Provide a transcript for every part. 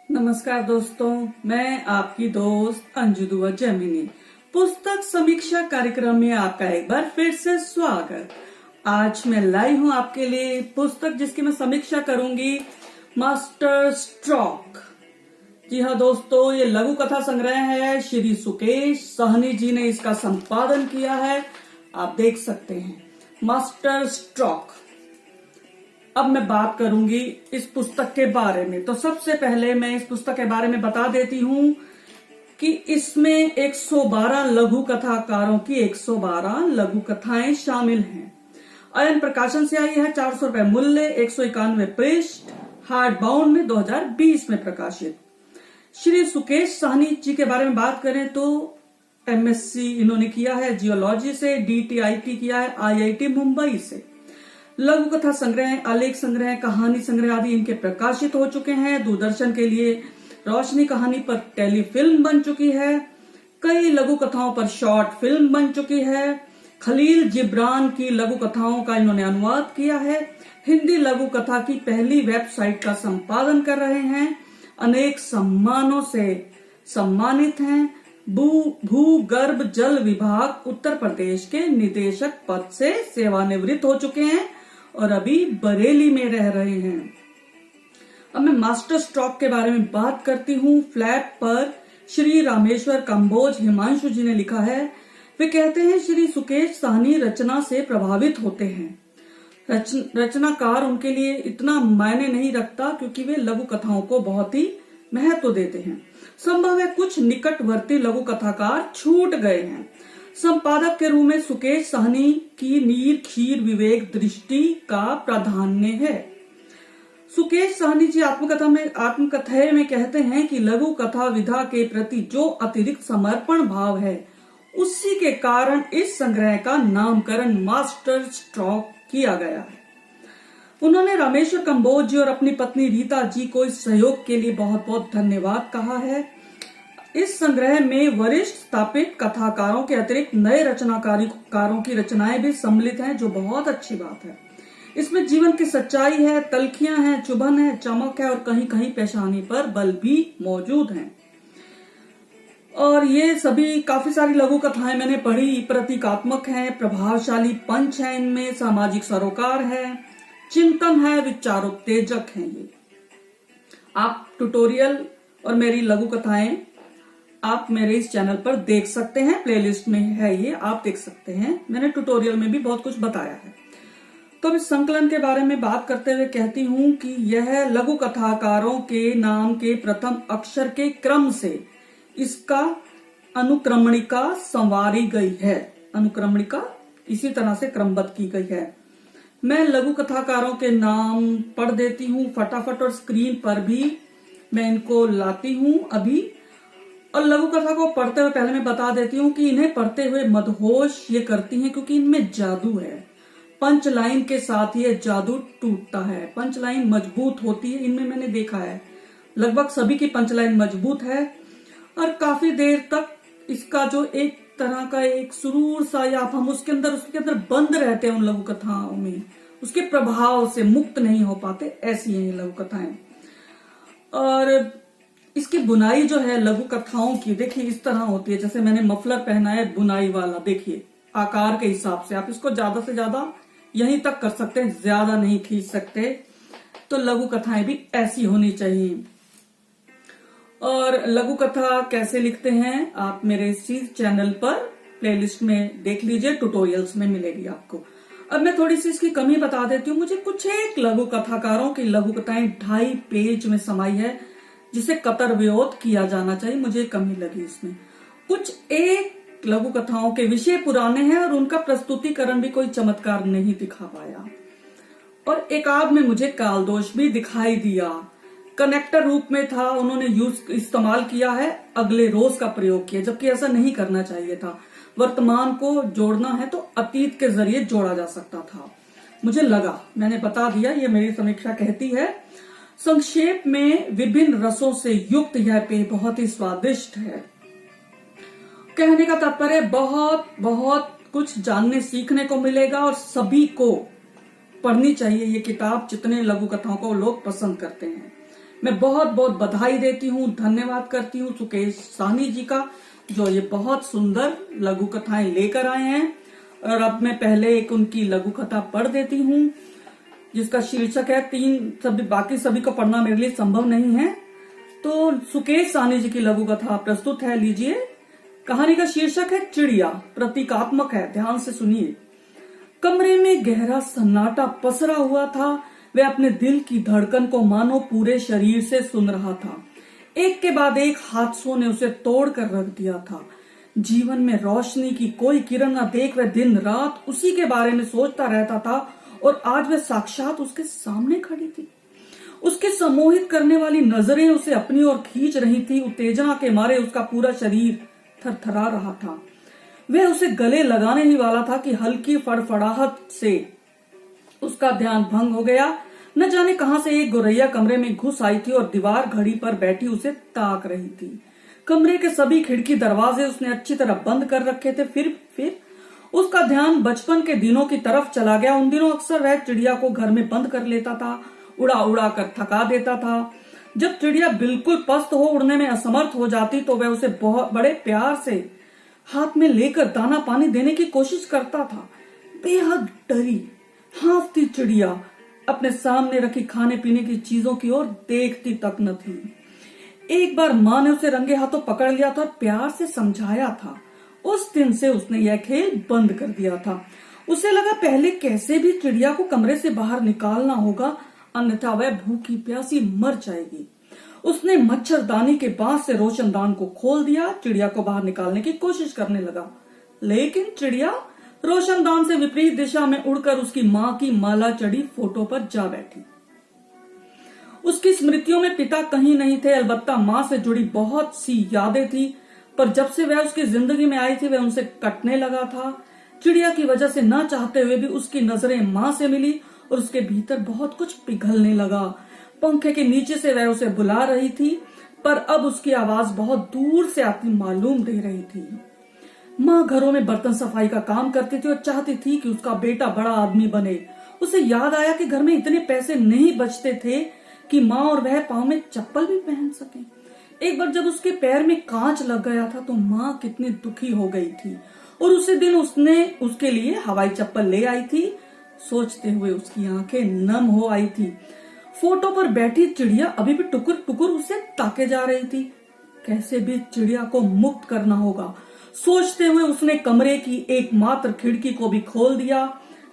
नमस्कार दोस्तों, मैं आपकी दोस्त अंजू दुआ जैमिनी पुस्तक समीक्षा कार्यक्रम में आपका एक बार फिर से स्वागत। आज मैं लाई हूं आपके लिए पुस्तक जिसकी मैं समीक्षा करूंगी, मास्टर स्ट्रोक। जी हाँ दोस्तों, ये लघु कथा संग्रह है। श्री सुकेश सहनी जी ने इसका संपादन किया है, आप देख सकते हैं, मास्टर स्ट्रोक। अब मैं बात करूंगी इस पुस्तक के बारे में। तो सबसे पहले मैं इस पुस्तक के बारे में बता देती हूं कि इसमें 112 लघु कथाकारों की 112 लघु कथाएं शामिल हैं। अयन प्रकाशन से आई है, 400 रुपए मूल्य, 191 पृष्ठ, हार्ड बाउंड में 2020 में प्रकाशित। श्री सुकेश सहनी जी के बारे में बात करें तो एमएससी इन्होंने किया है जियोलॉजी से, डीटीआईटी किया है आईआईटी मुंबई से। लघु कथा संग्रह, आलेख संग्रह, कहानी संग्रह आदि इनके प्रकाशित हो चुके हैं। दूरदर्शन के लिए रोशनी कहानी पर टेलीफिल्म बन चुकी है। कई लघु कथाओं पर शॉर्ट फिल्म बन चुकी है। खलील जिब्रान की लघु कथाओं का इन्होंने अनुवाद किया है। हिंदी लघु कथा की पहली वेबसाइट का संपादन कर रहे हैं। अनेक सम्मानों से सम्मानित हैं। भूगर्भ जल विभाग उत्तर प्रदेश के निदेशक पद से सेवानिवृत्त हो चुके हैं और अभी बरेली में रह रहे हैं। अब मैं मास्टर स्ट्रोक के बारे में बात करती हूँ। फ्लैप पर श्री रामेश्वर कंबोज हिमांशु जी ने लिखा है। वे कहते हैं श्री सुकेश सहनी रचना से प्रभावित होते हैं। रचनाकार उनके लिए इतना मायने नहीं रखता क्योंकि वे लघु कथाओं को बहुत ही महत्व देते हैं। संभव है कुछ निकटवर्ती लघु कथाकार छूट गए हैं। संपादक के रूप में सुकेश सहनी की नीर खीर विवेक दृष्टि का प्राधान्य है। सुकेश सहनी जी आत्मकथा में कहते हैं कि लघु कथा विधा के प्रति जो अतिरिक्त समर्पण भाव है, उसी के कारण इस संग्रह का नामकरण मास्टर स्ट्रोक किया गया है। उन्होंने रामेश्वर कंबोज जी और अपनी पत्नी रीता जी को इस सहयोग के लिए बहुत बहुत धन्यवाद कहा है। इस संग्रह में वरिष्ठ स्थापित कथाकारों के अतिरिक्त नए रचनाकारों की रचनाएं भी सम्मिलित हैं, जो बहुत अच्छी बात है। इसमें जीवन की सच्चाई है, तलखियां हैं, चुभन है, चमक है और कहीं कहीं पेशानी पर बल भी मौजूद हैं। और ये सभी काफी सारी लघु कथाएं मैंने पढ़ी, प्रतीकात्मक हैं, प्रभावशाली पंच है, इनमें सामाजिक सरोकार है, चिंतन है, विचारोत्तेजक हैं। ये आप ट्यूटोरियल और मेरी लघु कथाएं आप मेरे इस चैनल पर देख सकते हैं, प्लेलिस्ट में है ये, आप देख सकते हैं। मैंने ट्यूटोरियल में भी बहुत कुछ बताया है। तो इस संकलन के बारे में बात करते हुए कहती हूं कि यह लघु कथाकारों के नाम के प्रथम अक्षर के क्रम से इसका अनुक्रमणिका संवारी गई है। अनुक्रमणिका इसी तरह से क्रमबद्ध की गई है। मैं लघु कथाकारों के नाम पढ़ देती हूँ फटाफट और स्क्रीन पर भी मैं इनको लाती हूँ अभी। और लघु कथा को पढ़ते हुए पहले मैं बता देती हूँ कि इन्हें पढ़ते हुए मदहोश ये करती हैं क्योंकि इनमें जादू है। पंच लाइन के साथ ये जादू टूटता है। पंच लाइन मजबूत होती है, इनमें मैंने देखा है लगभग सभी की पंच लाइन मजबूत है और काफी देर तक इसका जो एक तरह का एक सुरूर सा, या हम उसके अंदर बंद रहते हैं उन लघु कथाओं में, उसके प्रभाव से मुक्त नहीं हो पाते, ऐसी हैं ये लघु कथाएं। और इसकी बुनाई जो है लघु कथाओं की, देखिए इस तरह होती है। जैसे मैंने मफलर पहना है बुनाई वाला, देखिए आकार के हिसाब से आप इसको ज्यादा से ज्यादा यहीं तक कर सकते हैं, ज्यादा नहीं खींच सकते। तो लघु कथाएं भी ऐसी होनी चाहिए। और लघु कथा कैसे लिखते हैं आप मेरे इसी चैनल पर प्लेलिस्ट में देख लीजिए, ट्यूटोरियल्स में मिलेगी आपको। अब मैं थोड़ी सी इसकी कमी बता देती हूँ। मुझे कुछ एक लघु कथाकारों की लघु कथाएं 2.5 पेज में समाई है, जिसे कतर विरोध किया जाना चाहिए, मुझे कमी लगी इसमें। कुछ एक लघु कथाओं के विषय पुराने हैं और उनका प्रस्तुतिकरण भी कोई चमत्कार नहीं दिखा पाया। और एक आध में मुझे काल दोष भी दिखाई दिया। कनेक्टर रूप में था, उन्होंने इस्तेमाल किया है, अगले रोज का प्रयोग किया, जबकि ऐसा नहीं करना चाहिए था। वर्तमान को जोड़ना है तो अतीत के जरिए जोड़ा जा सकता था, मुझे लगा, मैंने बता दिया, ये मेरी समीक्षा कहती है। संक्षेप में विभिन्न रसों से युक्त यह पेय बहुत ही स्वादिष्ट है। कहने का तात्पर्य बहुत बहुत कुछ जानने सीखने को मिलेगा और सभी को पढ़नी चाहिए ये किताब, जितने लघु कथाओं को लोग पसंद करते हैं। मैं बहुत बहुत बधाई देती हूँ, धन्यवाद करती हूँ सुकेश साहनी जी का, जो ये बहुत सुंदर लघु कथाएं लेकर आए हैं। और अब मैं पहले एक उनकी लघु कथा पढ़ देती हूँ, जिसका शीर्षक है बाकी सभी को पढ़ना मेरे लिए संभव नहीं है। तो सुकेश साहनी जी की लघु कथा प्रस्तुत है, लीजिए। कहानी का शीर्षक है चिड़िया, प्रतीकात्मक है, ध्यान से सुनिए। कमरे में गहरा सन्नाटा पसरा हुआ था। वह अपने दिल की धड़कन को मानो पूरे शरीर से सुन रहा था। एक के बाद एक हादसों ने उसे तोड़ कर रख दिया था। जीवन में रोशनी की कोई किरण न देख वह दिन रात उसी के बारे में सोचता रहता था, और आज वह साक्षात उसके सामने खड़ी थी। उसके सम्मोहित करने वाली नजरें उसे अपनी ओर खींच रही थी। उत्तेजना के मारे उसका पूरा शरीर थरथरा रहा था। वह उसे गले लगाने ही वाला था कि हल्की फड़फड़ाहट से उसका ध्यान भंग हो गया। न जाने कहां से एक गोरैया कमरे में घुस आई थी और दीवार घड़ी पर बैठी उसे ताक रही थी। कमरे के सभी खिड़की दरवाजे उसने अच्छी तरह बंद कर रखे थे। फिर उसका ध्यान बचपन के दिनों की तरफ चला गया। उन दिनों अक्सर वह चिड़िया को घर में बंद कर लेता था, उड़ा उड़ा कर थका देता था। जब चिड़िया बिल्कुल पस्त हो उड़ने में असमर्थ हो जाती तो वह उसे बहुत बड़े प्यार से हाथ में लेकर दाना पानी देने की कोशिश करता था। बेहद डरी हांफती चिड़िया अपने सामने रखी खाने पीने की चीजों की ओर देखती तक न थी। एक बार माँ ने उसे रंगे हाथों पकड़ लिया था और प्यार से समझाया था। उस दिन से उसने यह खेल बंद कर दिया था। उसे लगा पहले कैसे भी चिड़िया को कमरे से बाहर निकालना होगा, अन्यथा वह भूखी प्यासी मर जाएगी। उसने मच्छरदानी के बांस से रोशनदान को खोल दिया। चिड़िया को बाहर निकालने की कोशिश करने लगा, लेकिन चिड़िया रोशनदान से विपरीत दिशा में उड़कर उसकी माँ की माला चढ़ी फोटो पर जा बैठी। उसकी स्मृतियों में पिता कहीं नहीं थे, अलबत्ता माँ से जुड़ी बहुत सी यादें थी, पर जब से वह उसकी जिंदगी में आई थी वह उनसे कटने लगा था। चिड़िया की वजह से न चाहते हुए भी उसकी नजरें माँ से मिली और उसके भीतर बहुत कुछ पिघलने लगा। पंखे के नीचे से वह उसे बुला रही थी, पर अब उसकी आवाज बहुत दूर से आती मालूम दे रही थी। माँ घरों में बर्तन सफाई का काम करती थी और चाहती थी कि उसका बेटा बड़ा आदमी बने। उसे याद आया कि घर में इतने पैसे नहीं बचते थे कि माँ और वह पाँव में चप्पल भी पहन सके। एक बार जब उसके पैर में कांच लग गया था तो माँ कितनी दुखी हो गई थी, और उसी दिन उसने उसके लिए हवाई चप्पल ले आई थी। सोचते हुए उसकी आंखें नम हो आई थी। फोटो पर बैठी चिड़िया अभी भी टुकुर टुकुर उसे ताके जा रही थी। कैसे भी चिड़िया को मुक्त करना होगा, सोचते हुए उसने कमरे की एकमात्र खिड़की को भी खोल दिया।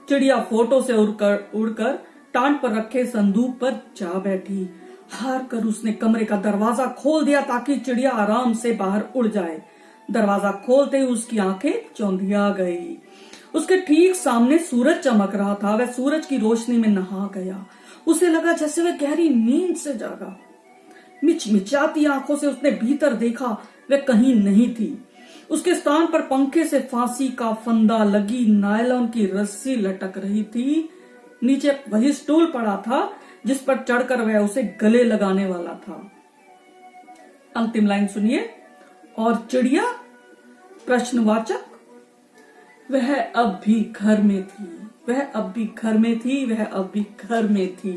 चिड़िया फोटो से उड़कर टांट पर रखे संदूक पर जा बैठी। हार कर उसने कमरे का दरवाजा खोल दिया ताकि चिड़िया आराम से बाहर उड़ जाए। दरवाजा खोलते ही उसकी आंखें चौंधिया गई। उसके ठीक सामने सूरज चमक रहा था। वह सूरज की रोशनी में नहा गया। उसे लगा जैसे वह गहरी नींद से जागा। मिचमिचाती आंखों से उसने भीतर देखा, वह कहीं नहीं थी। उसके स्थान पर पंखे से फांसी का फंदा लगी नायलॉन की रस्सी लटक रही थी। नीचे वही स्टूल पड़ा था जिस पर चढ़कर वह उसे गले लगाने वाला था। अंतिम लाइन सुनिए। और चिड़िया प्रश्नवाचक। वह अब भी घर में थी, वह अब भी घर में थी, वह अब भी घर में थी।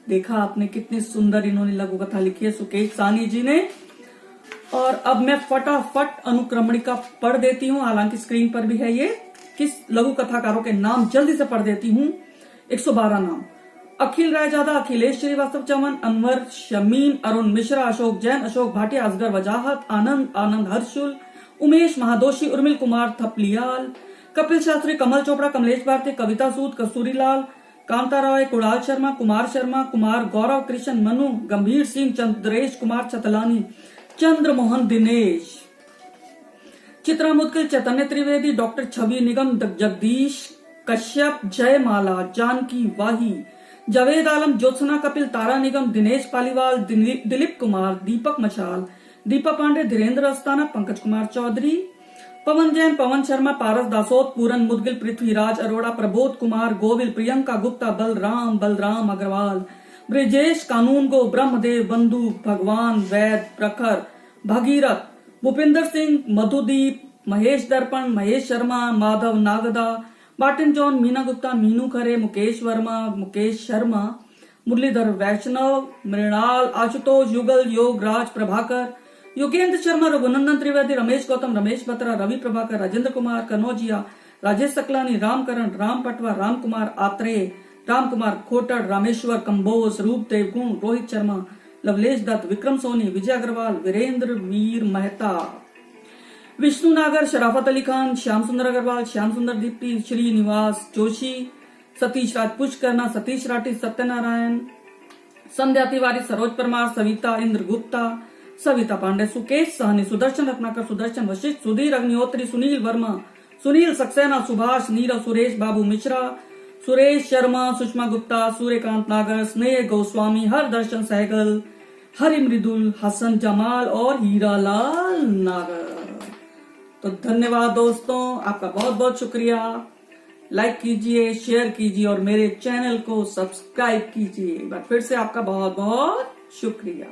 देखा आपने कितनी सुंदर इन्होंने लघु कथा लिखी है सुकेश साहनी जी ने। और अब मैं फटाफट अनुक्रमणिका पढ़ देती हूँ, हालांकि स्क्रीन पर भी है ये। किस लघु कथाकारों के नाम जल्दी से पढ़ देती हूँ। 112 नाम। अखिल रायजादा, अखिलेश श्रीवास्तव चमन, अनवर, शमीम, अरुण मिश्रा, अशोक जैन, अशोक भाटिया, असगर वजाहत, आनंद हर्षुल, उमेश महादोशी, उर्मिल कुमार थपलियाल, कपिल शास्त्री, कमल चोपड़ा, कमलेश भारती, कविता सूद, कस्तूरी लाल, कांता रॉय, कुणाल शर्मा, कुमार गौरव कृष्ण, मनु, गंभीर सिंह, चंद्रेश कुमार छतलानी, चंद्रमोहन दिनेश, चित्रा मुदगिल, चैतन्य त्रिवेदी, डॉक्टर छवि निगम, जगदीश कश्यप, जयमाला, जानकी वाही, जावेद आलम, ज्योत्सना कपिल, तारा निगम, दिनेश पालीवाल, दिलीप कुमार, दीपक मशाल, दीपा पांडे, धीरेन्द्र अस्थाना, पंकज कुमार चौधरी, पवन जैन, पवन शर्मा, पारस दासोत, पूरन मुदगिल, पृथ्वीराज अरोड़ा, प्रबोध कुमार, गोविल, प्रियंका गुप्ता, बलराम अग्रवाल, ब्रिजेश कानूनगो, ब्रह्मदेव, बंधु, भगवान, वैद, प्रखर, भगीरथ, भूपिंदर सिंह, मधुदीप, महेश दर्पण, महेश शर्मा, माधव नागदा, बार्टन जॉन, मीना गुप्ता, मीनू खरे, मुकेश वर्मा, मुकेश शर्मा, मुरलीधर वैष्णव, मृणाल, आशुतोष युगल, योग राज प्रभाकर, योगेंद्र शर्मा, रघुनंदन त्रिवेदी, रमेश गौतम, रमेश बत्रा, रवि प्रभाकर, राजेंद्र कुमार कनौजिया, राजेश सकलानी, रामकरण, राम पटवा, राम कुमार आत्रेय, राम कुमार खोटड़, रामेश्वर कंबोज, रूप देव गुण, रोहित शर्मा, लवलेश दत्त, विक्रम सोनी, विजय अग्रवाल, वीरेंद्र वीर मेहता, विष्णु नागर, शराफत अली खान, श्याम सुंदर अग्रवाल, श्याम सुंदर दीप्ति, श्रीनिवास जोशी, सतीश राज पुष्करना, सतीश राठी, सत्यनारायण, संध्या तिवारी, सरोज परमार, सविता इंद्र गुप्ता, सविता पांडे, सुकेश सहनी, सुदर्शन रत्नाकर, सुदर्शन वशिष्ठ, सुधीर अग्निहोत्री, सुनील वर्मा, सुनील सक्सेना, सुभाष, नीरव, सुरेश बाबू मिश्रा, सुरेश शर्मा, सुषमा गुप्ता, सूर्यकांत नागर, स्नेह गोस्वामी, हरदर्शन सहगल, हरि मृदुल, हसन जमाल और हीरालाल नागर। तो धन्यवाद दोस्तों, आपका बहुत बहुत शुक्रिया। लाइक कीजिए, शेयर कीजिए और मेरे चैनल को सब्सक्राइब कीजिए। एक बार फिर से आपका बहुत बहुत शुक्रिया।